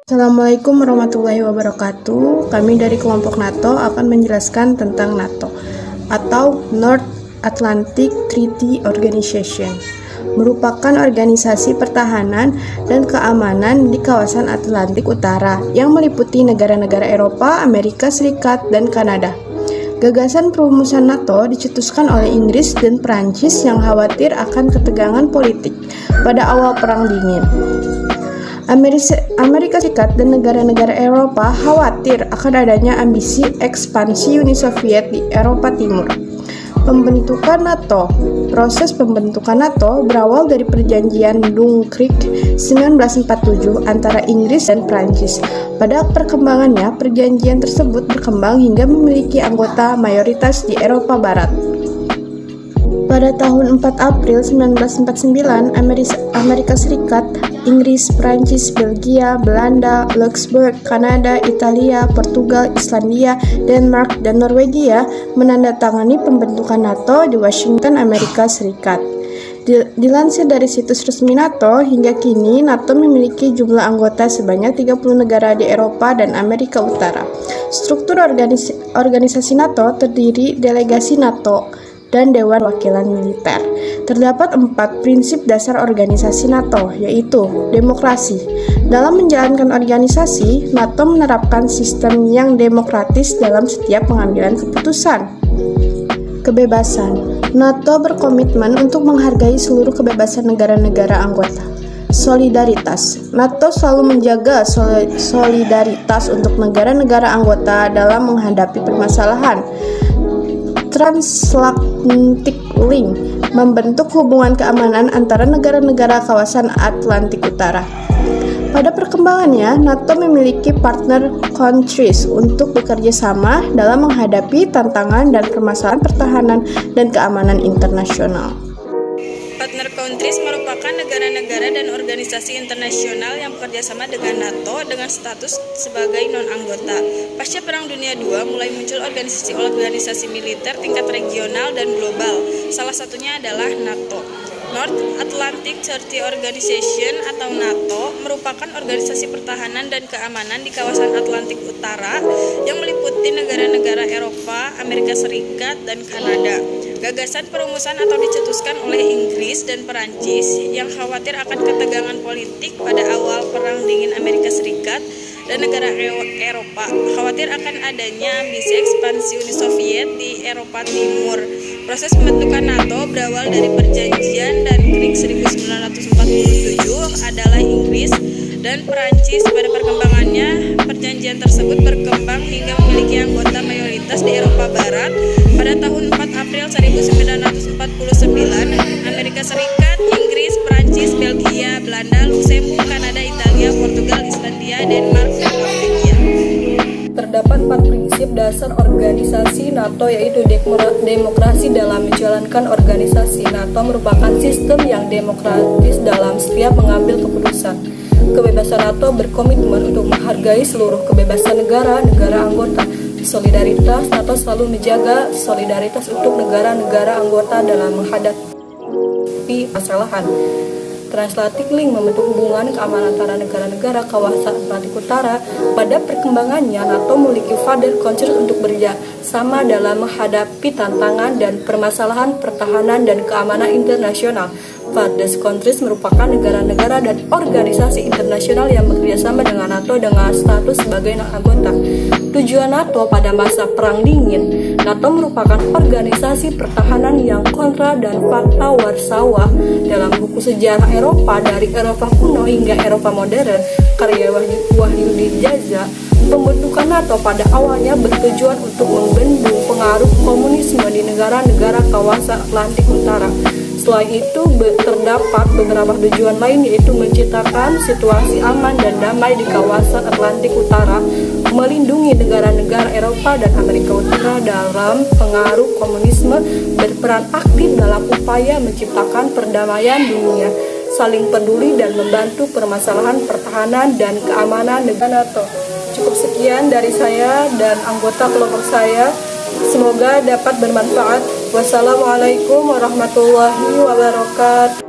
Assalamualaikum warahmatullahi wabarakatuh. Kami dari kelompok NATO akan menjelaskan tentang NATO atau North Atlantic Treaty Organization. Merupakan organisasi pertahanan dan keamanan di kawasan Atlantik Utara yang meliputi negara-negara Eropa, Amerika Serikat, dan Kanada. Gagasan perumusan NATO dicetuskan oleh Inggris dan Perancis yang khawatir akan ketegangan politik pada awal Perang Dingin. Amerika Serikat dan negara-negara Eropa khawatir akan adanya ambisi ekspansi Uni Soviet di Eropa Timur. Pembentukan NATO. Proses pembentukan NATO berawal dari perjanjian Dunkirk 1947 antara Inggris dan Prancis. Pada perkembangannya, perjanjian tersebut berkembang hingga memiliki anggota mayoritas di Eropa Barat. Pada tahun 4 April 1949, Amerika Serikat, Inggris, Prancis, Belgia, Belanda, Luxembourg, Kanada, Italia, Portugal, Islandia, Denmark, dan Norwegia menandatangani pembentukan NATO di Washington, Amerika Serikat. Dilansir dari situs resmi NATO, hingga kini NATO memiliki jumlah anggota sebanyak 30 negara di Eropa dan Amerika Utara. Struktur organisasi NATO terdiri delegasi NATO dan Dewan Wakilan Militer. Terdapat 4 prinsip dasar organisasi NATO, yaitu demokrasi. Dalam menjalankan organisasi, NATO menerapkan sistem yang demokratis dalam setiap pengambilan keputusan. Kebebasan. NATO berkomitmen untuk menghargai seluruh kebebasan negara-negara anggota. Solidaritas. NATO selalu menjaga solidaritas untuk negara-negara anggota dalam menghadapi permasalahan. Transatlantic Link membentuk hubungan keamanan antara negara-negara kawasan Atlantik Utara. Pada perkembangannya, NATO memiliki partner countries untuk bekerja sama dalam menghadapi tantangan dan permasalahan pertahanan dan keamanan internasional. Partner countries merupakan negara-negara dan organisasi internasional yang bekerja sama dengan NATO dengan status sebagai non-anggota. Pasca Perang Dunia II, mulai muncul organisasi-organisasi militer tingkat regional dan global. Salah satunya adalah NATO. North Atlantic Treaty Organization atau NATO merupakan organisasi pertahanan dan keamanan di kawasan Atlantik Utara yang meliputi negara-negara Eropa, Amerika Serikat, dan Kanada. Gagasan perumusan atau dicetuskan oleh Inggris dan Perancis yang khawatir akan ketegangan politik pada awal Perang Dingin Amerika Serikat dan negara Eropa, khawatir akan adanya ambisi ekspansi Uni Soviet di Eropa Timur. Proses pembentukan NATO berawal dari perjanjian Dunkirk 1947 adalah Inggris dan Perancis. Pada perkembangannya, perjanjian tersebut berkembang hingga memiliki anggota mayoritas di Eropa Barat. Pada tahun 4 April 1949, Amerika Serikat, Inggris, Perancis, Belgia, Belanda, Luxembourg, Kanada, Italia, Portugal, Islandia, Denmark, dan Norwegia. Terdapat 4 prinsip dasar organisasi NATO, yaitu demokrasi. Dalam menjalankan organisasi, NATO merupakan sistem yang demokratis dalam setiap mengambil keputusan. Kebebasan NATO berkomitmen untuk menghargai seluruh kebebasan negara-negara anggota. Solidaritas. NATO selalu menjaga solidaritas untuk negara-negara anggota dalam menghadapi permasalahan. Transatlantic Link membentuk hubungan keamanan antara negara-negara kawasan Atlantik Utara. Pada perkembangannya, NATO memiliki partner countries untuk bekerja sama dalam menghadapi tantangan dan permasalahan pertahanan dan keamanan internasional. Partner countries merupakan negara-negara dan organisasi internasional yang bekerja sama dengan NATO dengan status sebagai anggota. Tujuan NATO pada masa Perang Dingin. NATO merupakan organisasi pertahanan yang kontra dan fakta Warsawa. Dalam buku sejarah Eropa dari Eropa kuno hingga Eropa modern, karya Wahyudi Jaza, pembentukan NATO pada awalnya bertujuan untuk membendung pengaruh komunisme di negara-negara kawasan Atlantik Utara. Selain itu, terdapat beberapa tujuan lain, yaitu menciptakan situasi aman dan damai di kawasan Atlantik Utara, melindungi negara-negara Eropa dan Amerika Utara dalam pengaruh komunisme, berperan aktif dalam upaya menciptakan perdamaian dunia, saling peduli dan membantu permasalahan pertahanan dan keamanan negara NATO. Cukup sekian dari saya dan anggota kelompok saya. Semoga dapat bermanfaat. Wassalamualaikum warahmatullahi wabarakatuh.